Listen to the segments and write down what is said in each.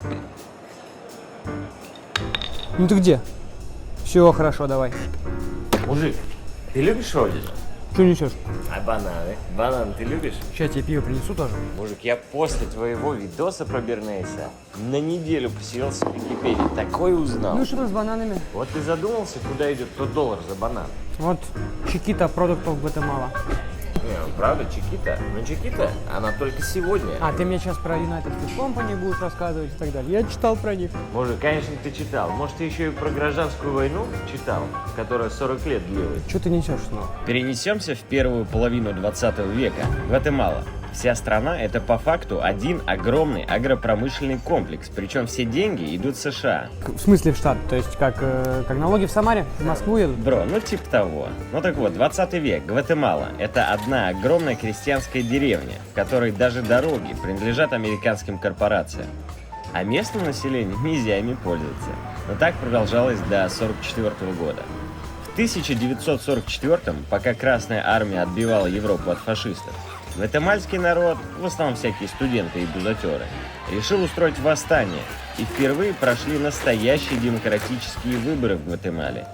Ну ты где? Все хорошо, давай. Мужик, ты любишь родину? Что несешь? А бананы? Банан ты любишь? Сейчас тебе пиво принесу тоже. Мужик, я после твоего видоса про Бернейса на неделю поселился в Википедии. Такое узнал. Ну и что там с бананами? Вот ты задумался, куда идет тот доллар за банан? Вот Чикита продуктов Гватемала. Не, ну правда, Чикита. Но Чикита, она только сегодня. А, ты мне сейчас про United Fruit Company будешь рассказывать и так далее. Я читал про них. Мужик, конечно, ты читал. Может, ты еще и про гражданскую войну читал, которая 40 лет длилась? Что ты несешь снова? Перенесемся в первую половину 20 века. Гватемала. Вся страна – это по факту один огромный агропромышленный комплекс, причем все деньги идут в США. В смысле в штат? То есть как налоги в Самаре? В Москву едут? Бро, ну типа того. Ну так вот, 20 век, Гватемала – это одна огромная крестьянская деревня, в которой даже дороги принадлежат американским корпорациям. А местным населением нельзя ими пользоваться. Но так продолжалось до 1944 года. В 1944, пока Красная Армия отбивала Европу от фашистов, гватемальский народ, в основном всякие студенты и бузатеры, решил устроить восстание, и впервые прошли настоящие демократические выборы в Гватемале.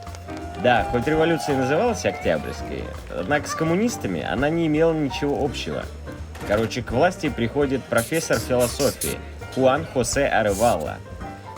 Да, хоть революция и называлась Октябрьской, однако с коммунистами она не имела ничего общего. Короче, к власти приходит профессор философии Хуан Хосе Аревало.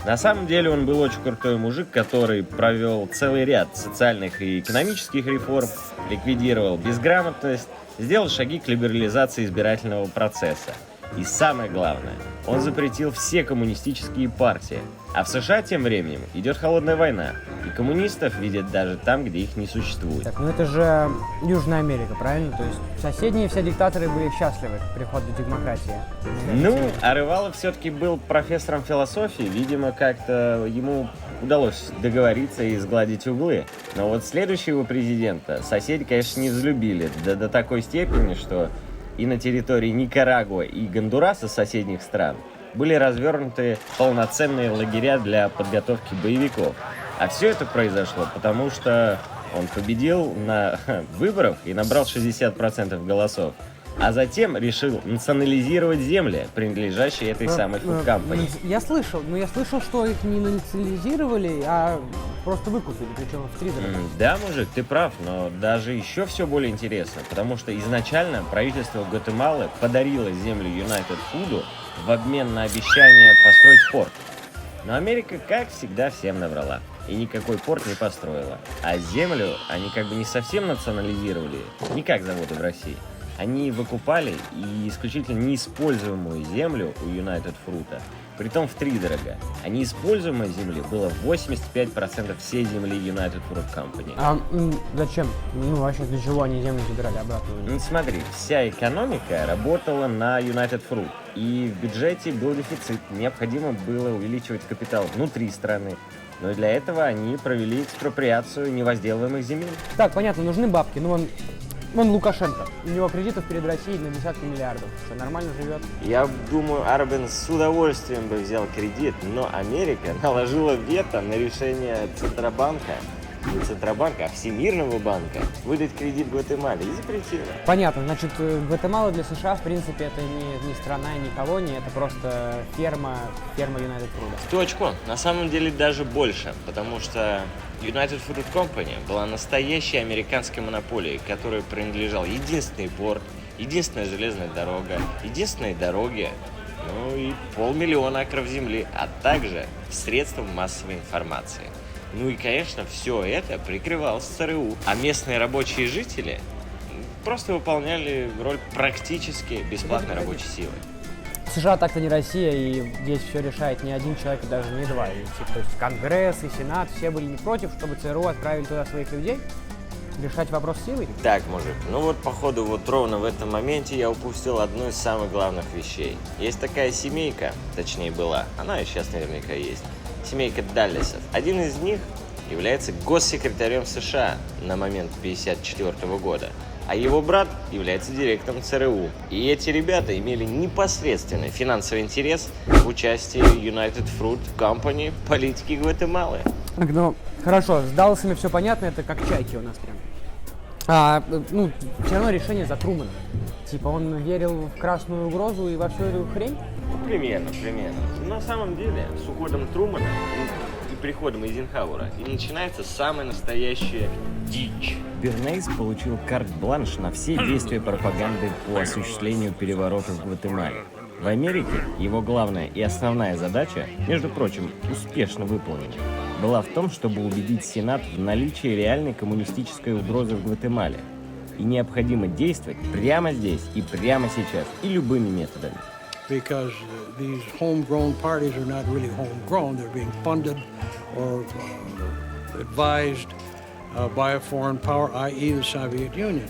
На самом деле он был очень крутой мужик, который провел целый ряд социальных и экономических реформ, ликвидировал безграмотность, сделал шаги к либерализации избирательного процесса. И самое главное, он запретил все коммунистические партии. А в США тем временем идет холодная война, и коммунистов видят даже там, где их не существует. Так, ну это же Южная Америка, правильно? То есть соседние все диктаторы были счастливы к приходу демократии. Ну, Аревало все-таки был профессором философии, видимо, как-то ему удалось договориться и сгладить углы. Но вот следующего президента соседи, конечно, не взлюбили до такой степени, что и на территории Никарагуа и Гондураса, соседних стран, были развернуты полноценные лагеря для подготовки боевиков. А все это произошло потому, что он победил на выборах и набрал 60% голосов. А затем решил национализировать земли, принадлежащие этой самой Food Company. Я слышал, что их не национализировали, а просто выкупили, причем в 3 раза. Да, мужик, ты прав, но даже еще все более интересно, потому что изначально правительство Гватемалы подарило землю United Food в обмен на обещание построить порт. Но Америка, как всегда, всем наврала. И никакой порт не построила. А землю они как бы не совсем национализировали, не как заводы в России. Они выкупали и исключительно неиспользуемую землю у United Fruit, притом втридорога. А неиспользуемой земли было 85% всей земли United Fruit Company. А зачем? Ну, вообще, для чего они землю забирали обратно? Ну, смотри, вся экономика работала на United Fruit, и в бюджете был дефицит. Необходимо было увеличивать капитал внутри страны. Но для этого они провели экспроприацию невозделываемых земель. Так, понятно, нужны бабки. Ну, вон Лукашенко. У него кредитов перед Россией на десятки миллиардов. Что, нормально живет? Я думаю, Арбен с удовольствием бы взял кредит, но Америка наложила вето на решение Центробанка, не Центробанка, а Всемирного банка, выдать кредит Гватемале и запретила. Понятно, значит, Гватемала для США, в принципе, это не страна и не колония, это просто ферма United Fruit. В точку. На самом деле даже больше, потому что United Fruit Company была настоящей американской монополией, которой принадлежал единственный порт, единственная железная дорога, единственные дороги, ну и 500 000 акров земли, а также средства массовой информации. Ну и, конечно, все это прикрывалось ЦРУ, а местные рабочие жители просто выполняли роль практически бесплатной рабочей силы. США так-то не Россия, и здесь все решает не один человек, и даже не два. То есть Конгресс и Сенат все были не против, чтобы ЦРУ отправили туда своих людей решать вопрос силой. Так, мужик, ну вот походу вот ровно в этом моменте я упустил одну из самых главных вещей. Есть такая семейка, точнее была, она и сейчас наверняка есть. Семейка Даллесов. Один из них является госсекретарем США на момент 1954 года, а его брат является директором ЦРУ. И эти ребята имели непосредственный финансовый интерес в участии United Fruit Company в политике Гватемалы. Так, ну, хорошо, с Далласами все понятно, это как чайки у нас прям. Все равно решение за Трумэна. Типа он верил в красную угрозу и во всю эту хрень? Ну, примерно. На самом деле, с уходом Трумана и приходом Эйзенхауэра и начинается самая настоящая дичь. Бернейс получил карт-бланш на все действия пропаганды по осуществлению переворота в Гватемале. В Америке его главная и основная задача, между прочим, успешно выполнена, была в том, чтобы убедить Сенат в наличии реальной коммунистической угрозы в Гватемале. И необходимо действовать прямо здесь и прямо сейчас, и любыми методами. Because these homegrown parties are not really homegrown, they're being funded or advised by a foreign power, i.e. the Soviet Union.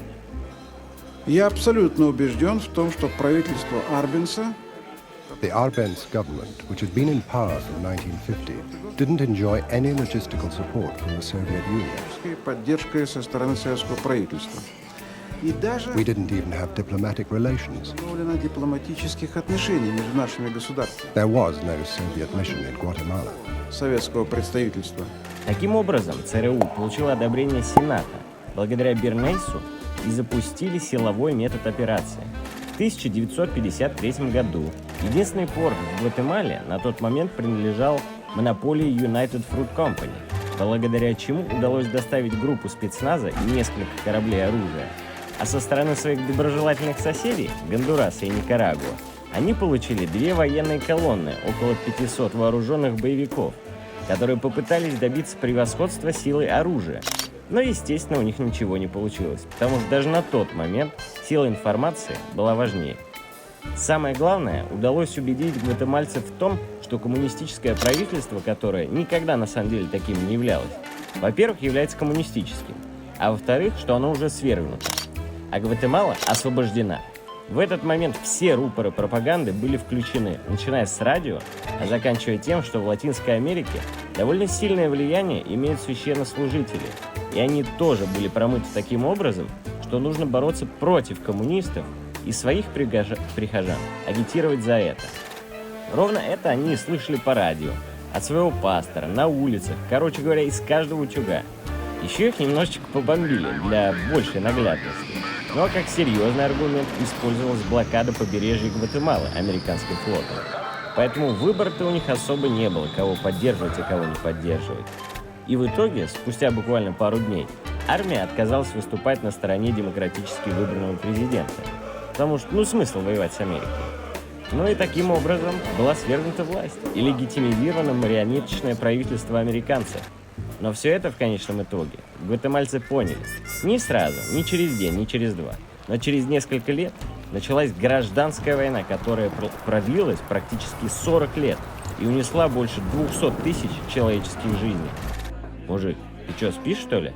Я абсолютно убежден в том, что правительство Арбенса, The Arbenz government, which had been in power from 1950, didn't enjoy any logistical support from the Soviet Union. поддержкой со стороны советского правительства. И даже We didn't even have diplomatic relations. установлено дипломатических отношений между нашими государствами, There was no Soviet mission in Guatemala. советского представительства. Таким образом, ЦРУ получила одобрение Сената. Благодаря Бернейсу и запустили силовой метод операции. В 1953 году единственный порт в Гватемале на тот момент принадлежал монополии United Fruit Company, благодаря чему удалось доставить группу спецназа и несколько кораблей оружия. А со стороны своих доброжелательных соседей, Гондураса и Никарагуа, они получили две военные колонны, около 500 вооруженных боевиков, которые попытались добиться превосходства силой оружия. Но, естественно, у них ничего не получилось, потому что даже на тот момент сила информации была важнее. Самое главное, удалось убедить гватемальцев в том, что коммунистическое правительство, которое никогда на самом деле таким не являлось, во-первых, является коммунистическим, а во-вторых, что оно уже свергнуто, а Гватемала освобождена. В этот момент все рупоры пропаганды были включены, начиная с радио, а заканчивая тем, что в Латинской Америке довольно сильное влияние имеют священнослужители, и они тоже были промыты таким образом, что нужно бороться против коммунистов и своих прихожан агитировать за это. Ровно это они и слышали по радио, от своего пастора, на улицах, короче говоря, из каждого утюга. Еще их немножечко побомбили для большей наглядности. Ну а как серьезный аргумент использовалась блокада побережья Гватемалы американским флотом. Поэтому выбора-то у них особо не было, кого поддерживать и кого не поддерживать. И в итоге, спустя буквально пару дней, армия отказалась выступать на стороне демократически выбранного президента. Потому что, смысл воевать с Америкой. Ну и таким образом была свергнута власть и легитимизировано марионеточное правительство американцев. Но все это в конечном итоге гватемальцы поняли. Не сразу, не через день, не через два. Но через несколько лет началась гражданская война, которая продлилась практически 40 лет и унесла больше 200 тысяч человеческих жизней. Мужик, ты что, спишь, что ли?